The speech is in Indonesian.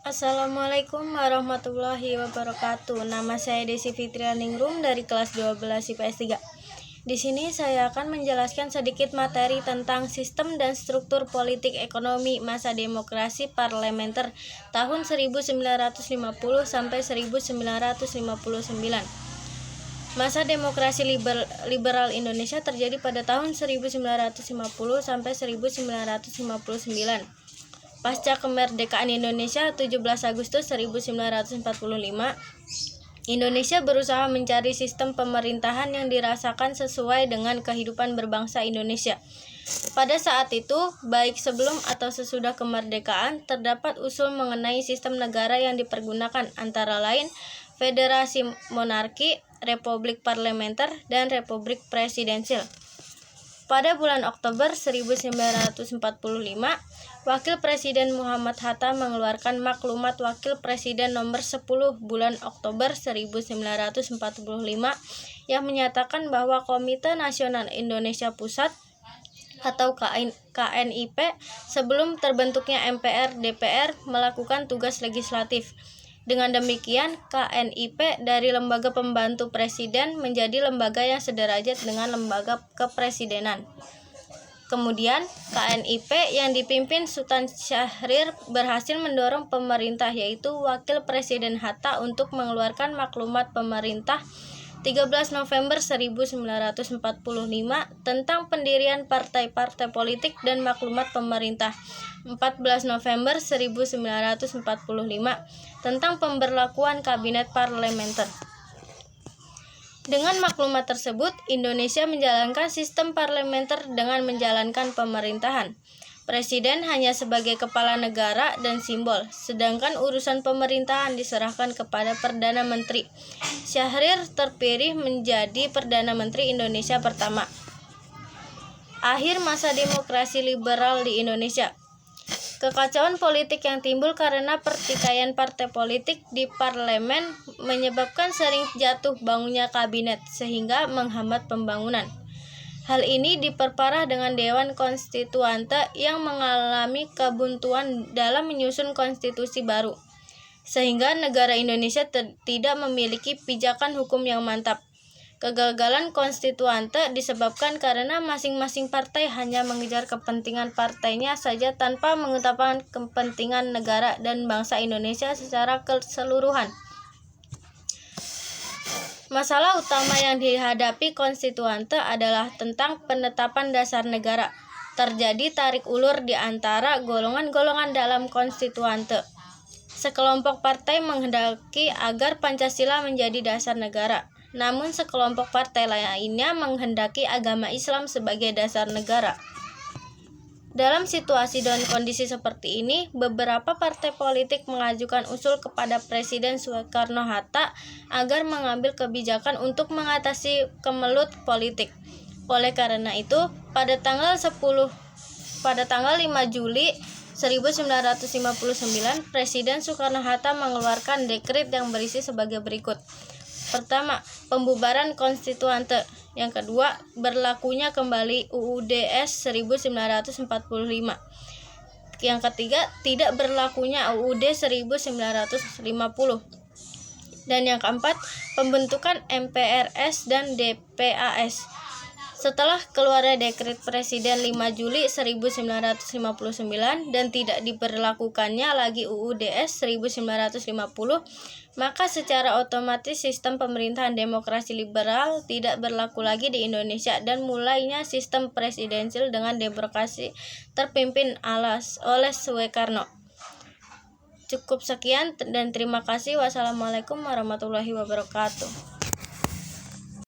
Assalamualaikum warahmatullahi wabarakatuh. Nama saya Desi Fitrianingrum dari kelas 12 IPS 3. Di sini saya akan menjelaskan sedikit materi tentang sistem dan struktur politik ekonomi masa demokrasi parlementer tahun 1950 sampai 1959. Masa demokrasi liberal Indonesia terjadi pada tahun 1950 sampai 1959. Pasca kemerdekaan Indonesia 17 Agustus 1945, Indonesia berusaha mencari sistem pemerintahan yang dirasakan sesuai dengan kehidupan berbangsa Indonesia. Pada saat itu, baik sebelum atau sesudah kemerdekaan, terdapat usul mengenai sistem negara yang dipergunakan, antara lain federasi monarki, republik parlementer, dan republik presidensial. Pada bulan Oktober 1945, Wakil Presiden Muhammad Hatta mengeluarkan Maklumat Wakil Presiden nomor 10 bulan Oktober 1945 yang menyatakan bahwa Komite Nasional Indonesia Pusat atau KNIP sebelum terbentuknya MPR DPR melakukan tugas legislatif. Dengan demikian, KNIP dari lembaga pembantu presiden menjadi lembaga yang sederajat dengan lembaga kepresidenan. Kemudian, KNIP yang dipimpin Sultan Syahrir berhasil mendorong pemerintah, yaitu Wakil Presiden Hatta, untuk mengeluarkan Maklumat Pemerintah 13 November 1945 tentang pendirian partai-partai politik dan Maklumat Pemerintah 14 November 1945 tentang pemberlakuan kabinet parlementer. Dengan maklumat tersebut, Indonesia menjalankan sistem parlementer dengan menjalankan pemerintahan. Presiden hanya sebagai kepala negara dan simbol, sedangkan urusan pemerintahan diserahkan kepada Perdana Menteri. Syahrir terpilih menjadi Perdana Menteri Indonesia pertama. Akhir masa demokrasi liberal di Indonesia. Kekacauan politik yang timbul karena pertikaian partai politik di parlemen menyebabkan sering jatuh bangunnya kabinet sehingga menghambat pembangunan. Hal ini diperparah dengan Dewan Konstituante yang mengalami kebuntuan dalam menyusun konstitusi baru, sehingga negara Indonesia tidak memiliki pijakan hukum yang mantap. Kegagalan konstituante disebabkan karena masing-masing partai hanya mengejar kepentingan partainya saja tanpa mengutamakan kepentingan negara dan bangsa Indonesia secara keseluruhan. Masalah utama yang dihadapi konstituante adalah tentang penetapan dasar negara. Terjadi tarik ulur di antara golongan-golongan dalam konstituante. Sekelompok partai menghendaki agar Pancasila menjadi dasar negara. Namun sekelompok partai lainnya menghendaki agama Islam sebagai dasar negara. Dalam situasi dan kondisi seperti ini, beberapa partai politik mengajukan usul kepada Presiden Soekarno-Hatta agar mengambil kebijakan untuk mengatasi kemelut politik. Oleh karena itu, pada tanggal 5 Juli 1959, Presiden Soekarno-Hatta mengeluarkan dekret yang berisi sebagai berikut. Pertama, pembubaran konstituante. Yang kedua, berlakunya kembali UUD-S 1945. Yang ketiga, tidak berlakunya UUD 1950. Dan yang keempat, pembentukan MPRS dan DPAS. Setelah keluarnya dekret Presiden 5 Juli 1959 dan tidak diberlakukannya lagi UUD-S 1950, maka secara otomatis sistem pemerintahan demokrasi liberal tidak berlaku lagi di Indonesia dan mulainya sistem presidensial dengan demokrasi terpimpin oleh Soekarno. Cukup sekian dan terima kasih. Wassalamualaikum warahmatullahi wabarakatuh.